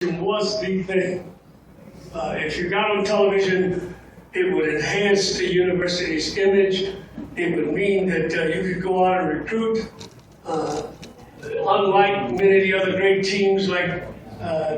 was the thing. If you got on television, it would enhance the university's image. It would mean that you could go out and recruit. Unlike many of the other great teams like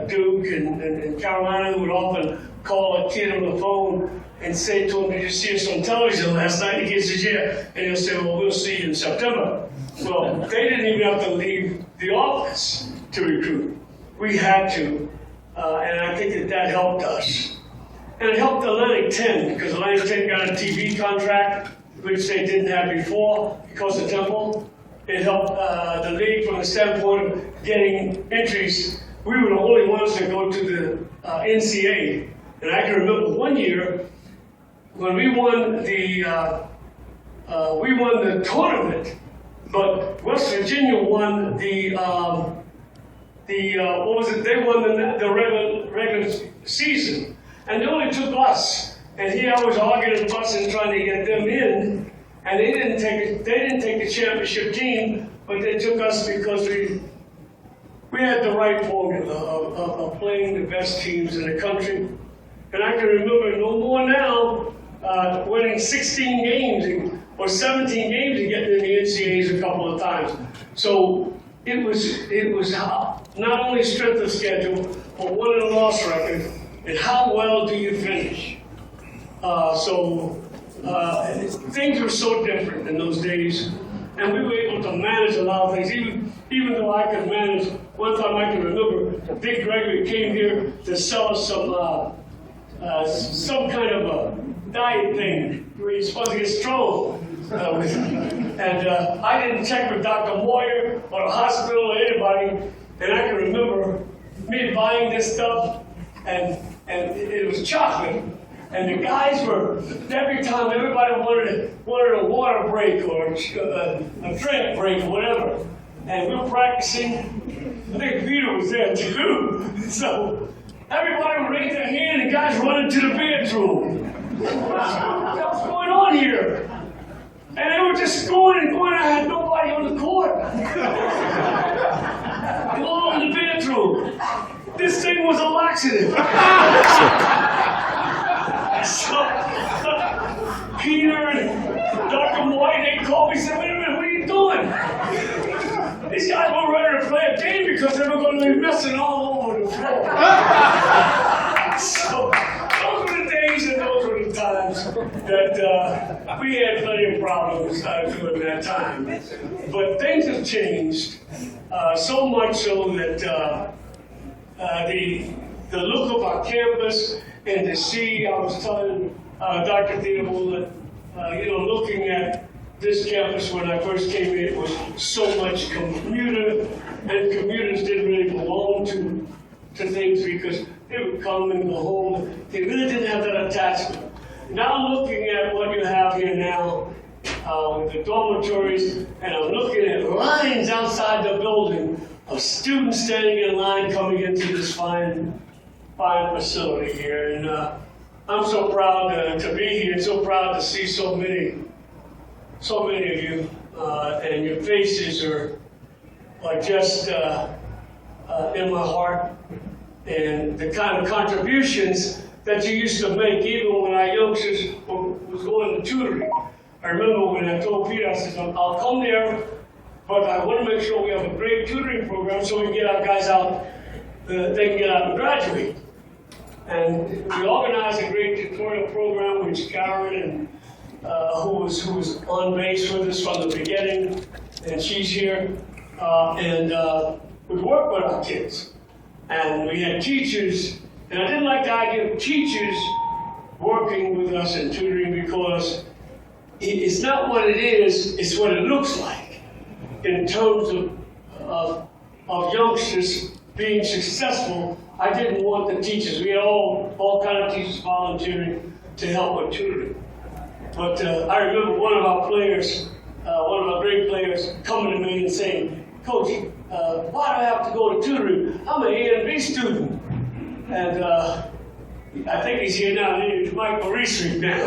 Duke and Carolina, who would often call a kid on the phone and say to him, "Did you see us on television last night?" The kid says, "Yeah." And he'll say, "Well, we'll see you in September." Well, they didn't even have to leave the office to recruit. We had to, and I think that helped us. And it helped Atlantic 10, because Atlantic 10 got a TV contract, which they didn't have before because of Temple. It helped the league from the standpoint of getting entries. We were the only ones to go to the NCAA. And I can remember one year when we won the tournament, but West Virginia won the what was it? They won the regular season, and they only took us. And here I was arguing with us and trying to get them in, and they didn't take the championship team, but they took us because we had the right formula of playing the best teams in the country. And I can remember no more now winning 16 games or 17 games and getting in the NCAAs a couple of times. So it was not only strength of schedule, but win and loss record, and how well do you finish? Things were so different in those days, and we were able to manage a lot of things. Even though I could manage, one time I can remember, Dick Gregory came here to sell us some kind of a diet thing where you're supposed to get strong. And I didn't check with Dr. Moyer or the hospital or anybody, and I can remember me buying this stuff, and it was chocolate, and the guys were, every time everybody wanted a water break or a drink break or whatever, and we were practicing. I think Peter was there too, so everybody would raise their hand and guys running to the bedroom. What's going on here? And they were just going and going. I had nobody on the court. All in the bedroom. This thing was a laxative. So, Peter and Dr. Moy, they called me and said, "Wait a minute, what are you doing?" These guys weren't ready to play a game because they were going to be messing all over the floor. So, those were the days and those were the times that we had plenty of problems during that time. But things have changed, so much so that the look of our campus and to see, I was telling Dr. Theobald that, looking at this campus when I first came here, it was so much commuter, and commuters didn't really belong to things because they would come and go home. They really didn't have that attachment. Now looking at what you have here now with the dormitories, and I'm looking at lines outside the building of students standing in line coming into this fine facility here. And I'm so proud to be here, and so proud to see so many of you, and your faces are just in my heart, and the kind of contributions that you used to make even when our youngsters was going to tutoring. I remember when I told Peter, I said, "I'll come there, but I want to make sure we have a great tutoring program so we can get our guys out, they can get out and graduate." And we organized a great tutorial program, which Karen and who was on base with us from the beginning, and she's here, and we worked with our kids. And we had teachers, and I didn't like the idea of teachers working with us in tutoring because it's not what it is, it's what it looks like in terms of youngsters being successful. I didn't want the teachers. We had all kind of teachers volunteering to help with tutoring. But I remember one of our great players, coming to me and saying, "Coach, why do I have to go to tutoring? I'm an A and B student." And I think he's here now. It's Mike Maurice now.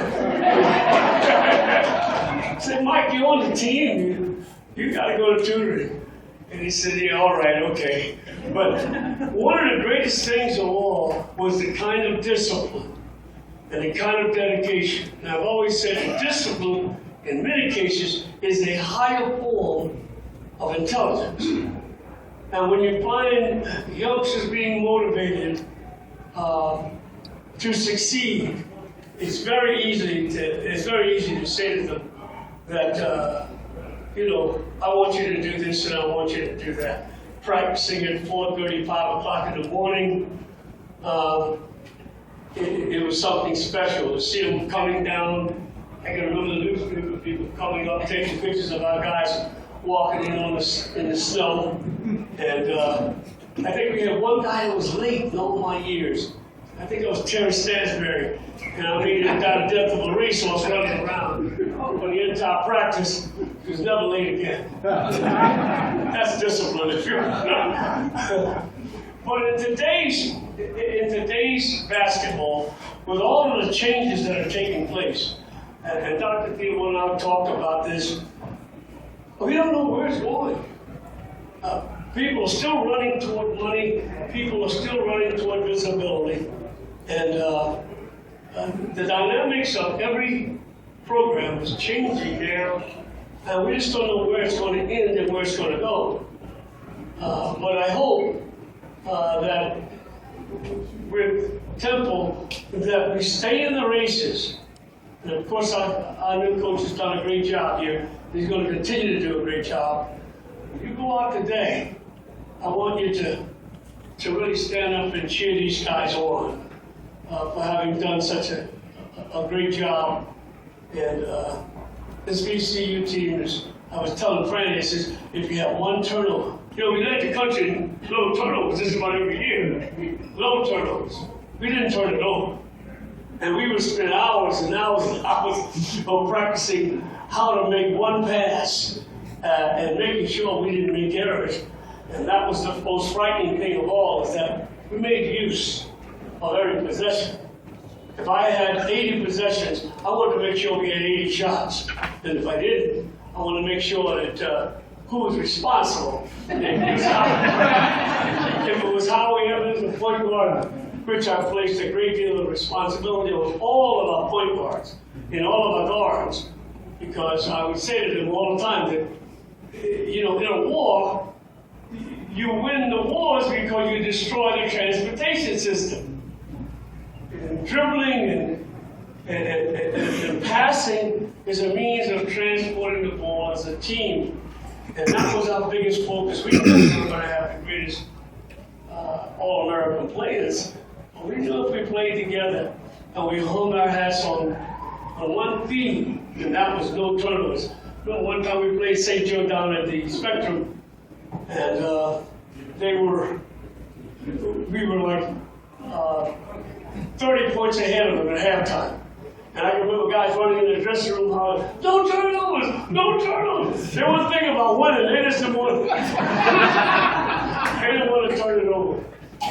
I said, "Mike, you're on the team. You got to go to tutoring." And he said, yeah, all right, okay. But one of the greatest things of all was the kind of discipline and the kind of dedication. And I've always said that discipline, in many cases, is a higher form of intelligence. And when you find youngsters being motivated to succeed, it's very easy to say to them that, I want you to do this and I want you to do that. Practicing at 4:30, 5 o'clock in the morning, it was something special to see them coming down. I can remember the newspaper people coming up, taking pictures of our guys walking in the snow. And I think we had one guy who was late in all my years. I think it was Terry Stansberry. And I mean, he got a depth of a racehorse running around. When the entire practice, he was never late again. That's discipline, if you know. But in today's basketball, with all of the changes that are taking place, and Dr. Theodore and I talked about this, we don't know where it's going. People are still running toward money. People are still running toward visibility. And the dynamics of every program is changing now. And we just don't know where it's going to end and where it's going to go. But I hope that with Temple, that we stay in the races. And of course, our new coach has done a great job here. He's going to continue to do a great job. If you go out today, I want you to really stand up and cheer these guys on for having done such a great job. And this VCU team is, I was telling Franny, I says, if you have one turnover, we led the country in low turnovers just about every year. Low turnovers. We didn't turn it over. And we would spend hours and hours and hours of practicing how to make one pass and making sure we didn't make errors. And that was the most frightening thing of all, is that we made use of every possession. If I had 80 possessions, I wanted to make sure we had 80 shots. And if I didn't, I wanted to make sure that who was responsible. If it was Howie Evans, the point guard, which I placed a great deal of responsibility on all of our point guards and all of our guards, because I would say to them all the time that, in a war, you win the wars because you destroy the transportation system. And dribbling and passing is a means of transporting the ball as a team. And that was our biggest focus. We knew we were going to have the greatest All-American players. But we knew if we played together and we hung our hats on one theme, and that was no turnovers. One time we played St. Joe down at the Spectrum, and we were like 30 points ahead of them at halftime. And I can remember guys running in the dressing room hollering, "No turnovers! No turnovers!" They weren't thinking about winning, they just didn't want to. They didn't want to turn it over.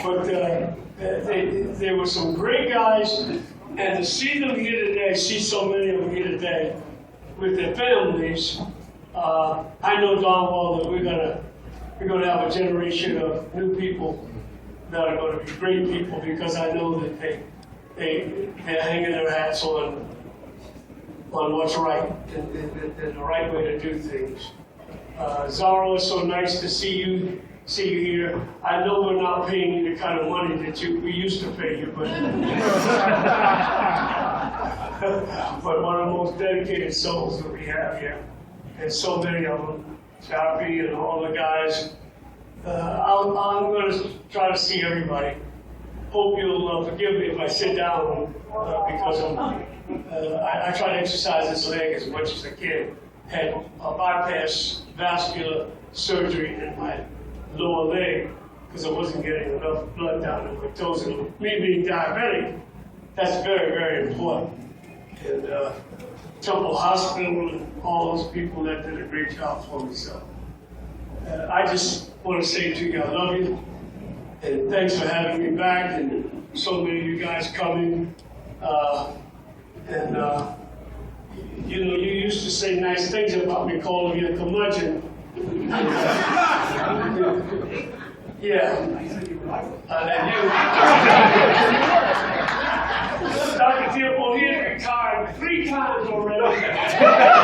But there were some great guys, and to see them here today, see so many of them here today with their families, I know darn well that we're gonna have a generation of new people that are going to be great people, because I know that they're hanging their hats on what's right and the right way to do things. Zara, it's so nice to see you here. I know we're not paying you the kind of money that we used to pay you, but but one of the most dedicated souls that we have here, and so many of them, Chappie and all the guys. I'm going to try to see everybody. Hope you'll forgive me if I sit down because I try to exercise this leg as much as I can. Had a bypass vascular surgery in my lower leg because I wasn't getting enough blood down in my toes. And me being diabetic, that's very, very important. And Temple Hospital and all those people that did a great job for me. So I just want to say to you, I love you. And thanks for having me back, and so many of you guys coming. You used to say nice things about me, calling me a curmudgeon. Yeah. And you. Dr. Theobald, he has retired 3 times already. I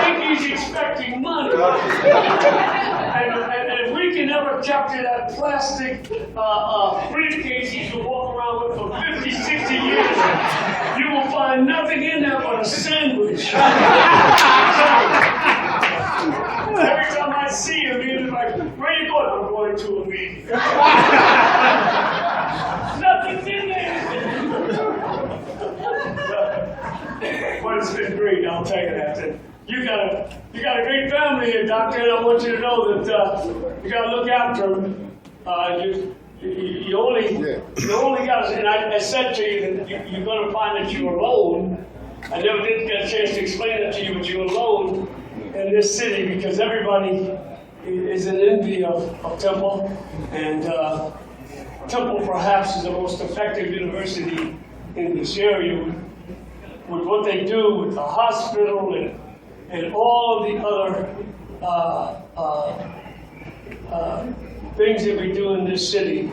think he's expecting money. And if we can ever capture that plastic briefcase he should walk around with for 50, 60 years, you will find nothing in there but a sandwich. Every time I see him, he's like, where are you going? I'm going to a meeting. Nothing's in there. But it's been great, I'll tell you that. And you got a great family here, Doctor, and I want you to know that you got to look after them. You only got, and I said to you that you're going to find that you're alone. I never did get a chance to explain that to you, but you're alone in this city because everybody is in envy of Temple, and Temple perhaps is the most effective university in this area with what they do with the hospital and all the other things that we do in this city.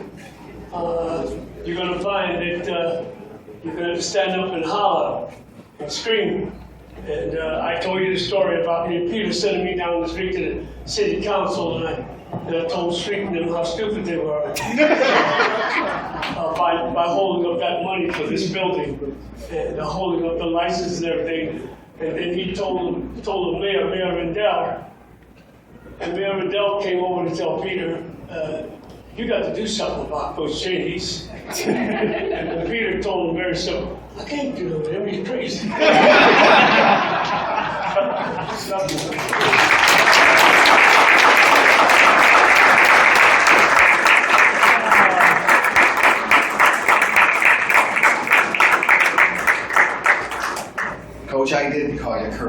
You're going to find that you're going to stand up and holler and scream. And I told you the story about me and Peter sending me down the street to the city council, and I told Street and them how stupid they were by holding up that money for this building and holding up the license and everything. And then he told the mayor, Mayor Rendell, and Mayor Rendell came over to tell Peter, you got to do something about those Cheneys. And Peter told him very simple, I can't do it with him, he's crazy. Coach, I did call you